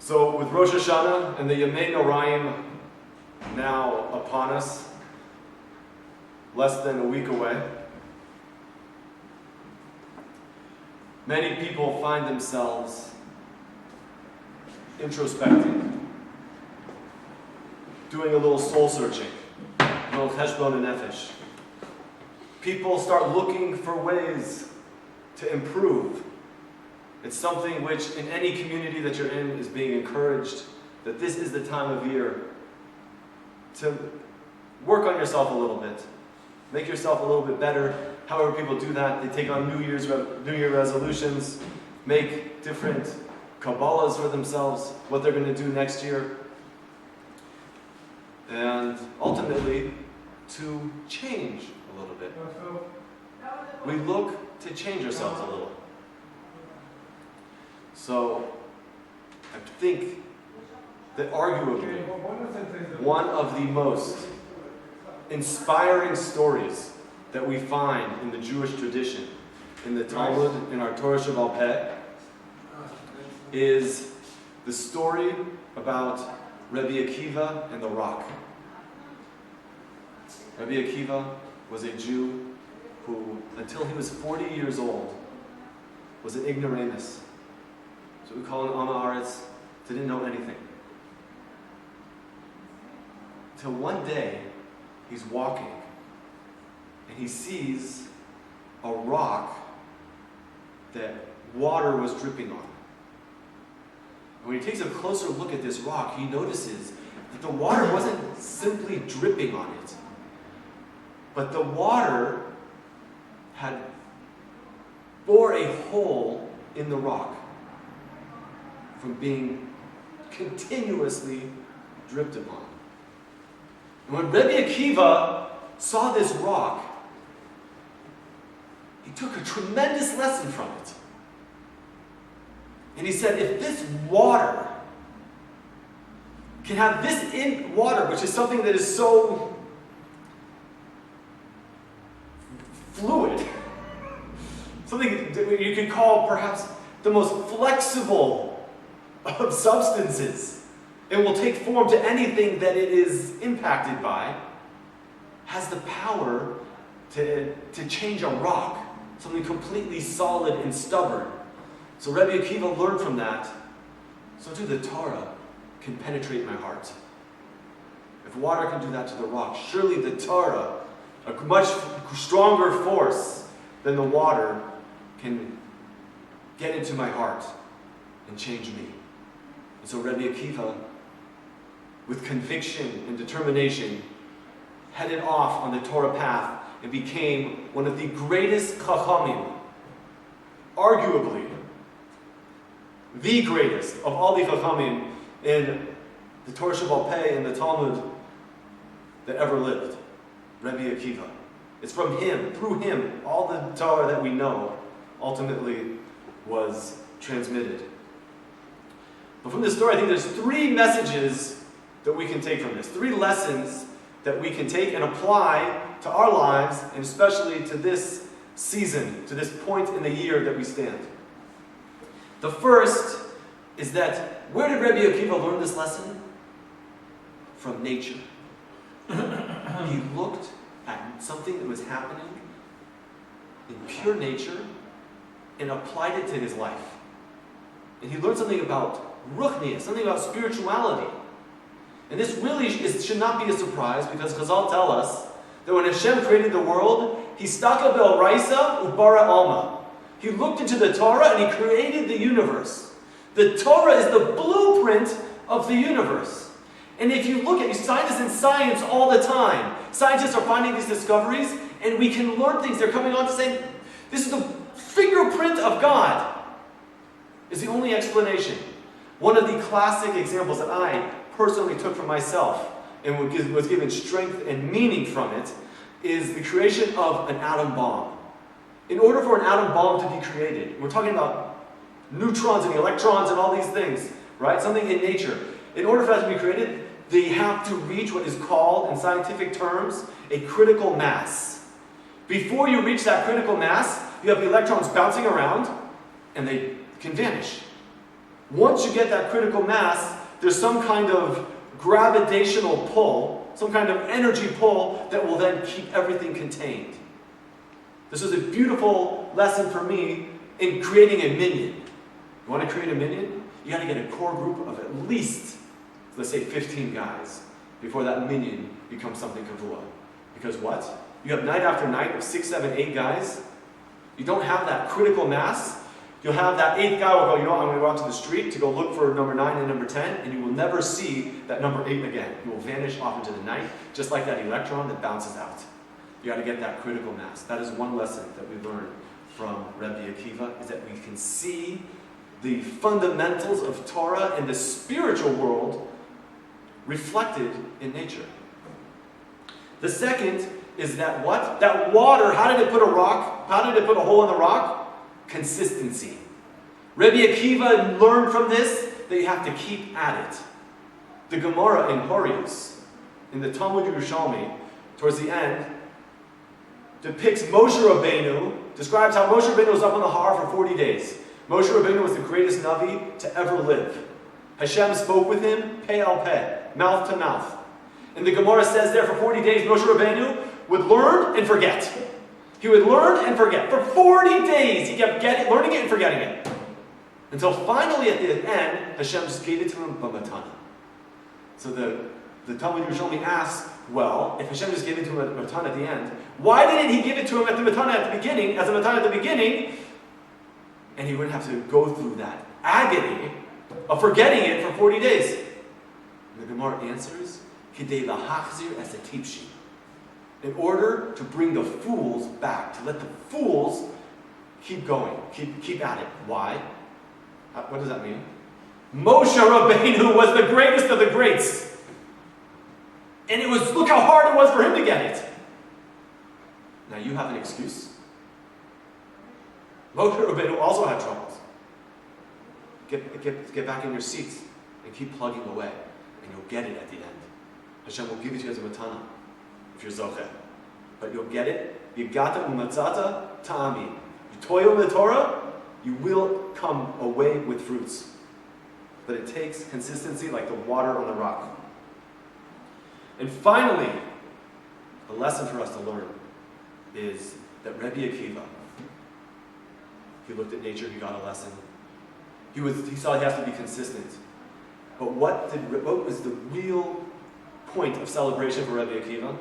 So with Rosh Hashanah and the Yemei Noraim now upon us, less than a week away, many people find themselves introspecting, doing a little soul searching, a little cheshbon nefesh. People start looking for ways to improve. It's something which in any community that you're in is being encouraged, that this is the time of year to work on yourself a little bit, make yourself a little bit better. However people do that, they take on New Year resolutions, make different Kabbalahs for themselves, what they're going to do next year, and ultimately to change a little bit. We look to change ourselves a little. So I think that arguably one of the most inspiring stories that we find in the Jewish tradition, in the Talmud, in our Torah Sheval Peh, is the story about Rebbe Akiva and the rock. Rebbe Akiva was a Jew who, until he was 40 years old, was an ignoramus. So we call him Am Haaretz, didn't know anything. Till one day, he's walking, and he sees a rock that water was dripping on. And when he takes a closer look at this rock, he notices that the water wasn't simply dripping on it, but the water had bore a hole in the rock from being continuously dripped upon. And when Rebbe Akiva saw this rock, he took a tremendous lesson from it. And he said, if this water can have this in water, which is something that is so fluid, something that you could call perhaps the most flexible of substances, it will take form to anything that it is impacted by, has the power to change a rock, something completely solid and stubborn. So Rebbe Akiva learned from that, so too the Torah can penetrate my heart. If water can do that to the rock, surely the Torah, a much stronger force than the water, can get into my heart and change me. And so Rebbe Akiva, with conviction and determination, headed off on the Torah path and became one of the greatest chachamim, arguably the greatest of all the chachamim in the Torah Sheval Peh and the Talmud that ever lived, Rebbe Akiva. It's from him, through him, all the Torah that we know ultimately was transmitted. But from this story, I think there's three messages that we can take from this, three lessons that we can take and apply to our lives, and especially to this season, to this point in the year that we stand. The first is that, where did Rebbe Akiva learn this lesson? From nature. He looked at something that was happening in pure nature and applied it to his life. And he learned something about ruchnius, something about spirituality. And this really should not be a surprise, because Chazal tell us that when Hashem created the world, he staka be'oraisa ubara alma. He looked into the Torah and he created the universe. The Torah is the blueprint of the universe. And if you look at scientists in science all the time, scientists are finding these discoveries, and we can learn things. They're coming on to say, this is the fingerprint of God, is the only explanation. One of the classic examples that I personally took for myself and was given strength and meaning from it is the creation of an atom bomb. In order for an atom bomb to be created, we're talking about neutrons and electrons and all these things, right? Something in nature. In order for that to be created, they have to reach what is called, in scientific terms, a critical mass. Before you reach that critical mass, you have the electrons bouncing around, and they can vanish. Once you get that critical mass, there's some kind of gravitational pull, some kind of energy pull that will then keep everything contained. This is a beautiful lesson for me in creating a minion. You want to create a minion? You got to get a core group of at least, let's say, 15 guys before that minion becomes something kavua. Because what? You have night after night of 6, 7, 8 guys. You don't have that critical mass. You'll have that 8th guy will go, I'm going to go out to the street to go look for number 9 and number 10, and you will never see that number 8 again. He will vanish off into the night, just like that electron that bounces out. You got to get that critical mass. That is one lesson that we learned from Rebbe Akiva, is that we can see the fundamentals of Torah and the spiritual world reflected in nature. The second is that what? That water, how did it put a rock? How did it put a hole in the rock? Consistency. Rebbe Akiva learned from this that you have to keep at it. The Gemara in Horius, in the Talmud Yerushalmi, towards the end, depicts Moshe Rabbeinu, describes how Moshe Rabbeinu was up on the Har for 40 days. Moshe Rabbeinu was the greatest Navi to ever live. Hashem spoke with him, peh al peh, mouth to mouth. And the Gemara says there for 40 days, Moshe Rabbeinu would learn and forget. He would learn and forget. For 40 days, he kept learning it and forgetting it. Until finally, at the end, Hashem just gave it to him b'matana. So the Talmud Yerushalmi asks, well, if Hashem just gave it to him at matana at the end, why didn't he give it to him at the matana at the beginning, as a matana at the beginning, and he wouldn't have to go through that agony of forgetting it for 40 days? And the Gemara answers, Kidei lahachzir es hatipshi. In order to bring the fools back, to let the fools keep going, keep at it. Why? What does that mean? Moshe Rabbeinu was the greatest of the greats. And look how hard it was for him to get it. Now you have an excuse. Moshe Rabbeinu also had troubles. Get back in your seats and keep plugging away, and you'll get it at the end. Hashem will give it to you as a matana, if you're zocheh. But you'll get it. Yigata u'matzata ta'ami. You toil in the Torah, you will come away with fruits. But it takes consistency like the water on the rock. And finally, the lesson for us to learn is that Rebbe Akiva, he looked at nature, he got a lesson. He saw he has to be consistent. But what was the real point of celebration for Rebbe Akiva?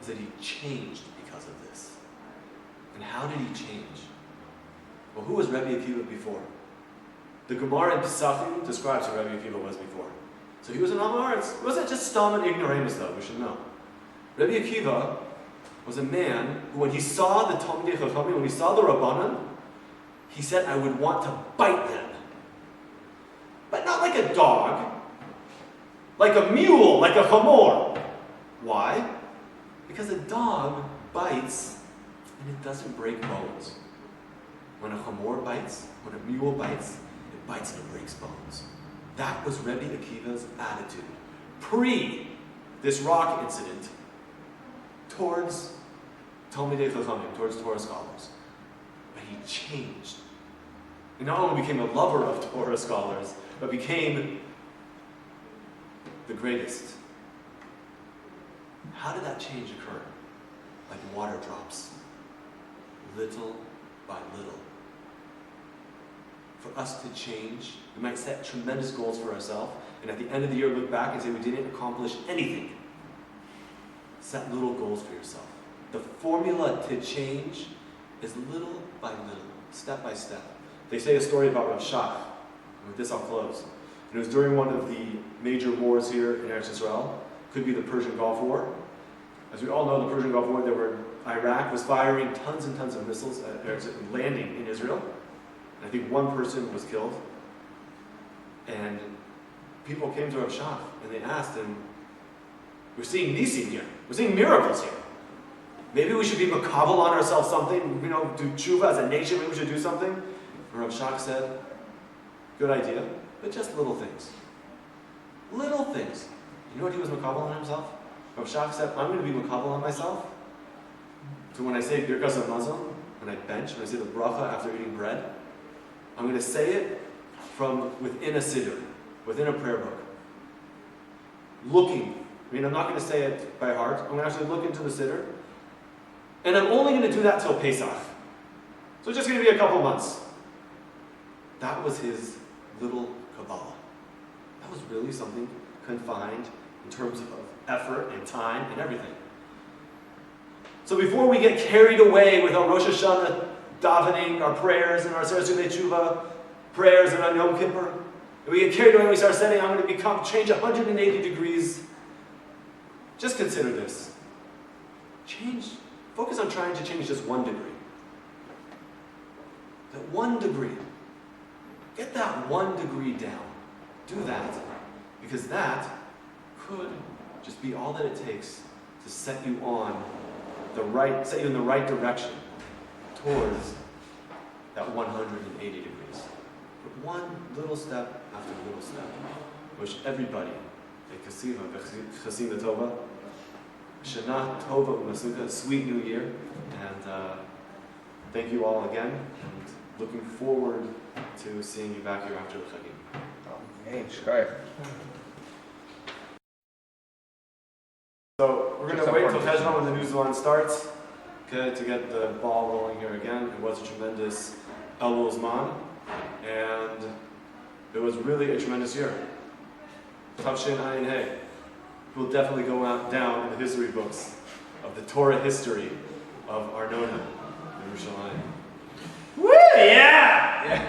Is that he changed because of this. And how did he change? Well, who was Rebbe Akiva before? The Gemara in Pesachim describes who Rebbe Akiva was before. So he was an Amaretz. He wasn't just stam and ignoramus, though, we should know. Rebbe Akiva was a man who, when he saw the Talmidei Chachamim, when he saw the Rabbanan, he said, I would want to bite them. But not like a dog, like a mule, like a chamor. Why? Because a dog bites and it doesn't break bones. When a chamor bites, when a mule bites, it bites and it breaks bones. That was Rebbe Akiva's attitude pre this rock incident towards Talmidei Chachamim, towards Torah scholars. But he changed. He not only became a lover of Torah scholars, but became the greatest. How did that change occur? Like water drops, little by little. For us to change, we might set tremendous goals for ourselves, and at the end of the year look back and say we didn't accomplish anything. Set little goals for yourself. The formula to change is little by little, step by step. They say a story about Rav Shach, and with this I'll close. And it was during one of the major wars here in Eretz Yisrael. Could be the Persian Gulf War. As we all know, the Persian Gulf War, Iraq was firing tons and tons of missiles landing in Israel. And I think one person was killed. And people came to Rav Shach and they asked him, we're seeing nisim here. We're seeing miracles here. Maybe we should be makabel on ourselves something, do tshuva as a nation, maybe we should do something. And Rav Shach said, good idea, but just little things. Little things. You know what he was makabel on himself? Rav Shach said, I'm going to be makabel on myself. So when I say birkas hamazon, when I bench, when I say the bracha after eating bread, I'm going to say it from within a siddur, within a prayer book. Looking. I'm not going to say it by heart. I'm going to actually look into the siddur. And I'm only going to do that till Pesach. So it's just going to be a couple months. That was his little Kabbalah. That was really something confined in terms of effort and time and everything. So before we get carried away with our Rosh Hashanah davening, our prayers and our Sarasumei Tshuva prayers and on Yom Kippur, and we get carried away and we start saying, I'm going to change 180 degrees. Just consider this. Focus on trying to change just 1 degree. That 1 degree. Get that 1 degree down. Do that. Because that could just be all that it takes to set you in the right direction towards that 180 degrees. But one little step after little step. I wish everybody a Akiva, Chasina Tova, Shana Tova Umasuka, a sweet new year, and thank you all again, and looking forward to seeing you back here after the Chagim. Hey, Shkai. So we're going to wait until Cheshvan when the new Zwan starts, okay, to get the ball rolling here again. It was a tremendous Elul Zman, and it was really a tremendous year. Tavshin Ayin Hey will definitely go down in the history books of the Torah history of Arnona in Yerushalayim. Woo! Yeah!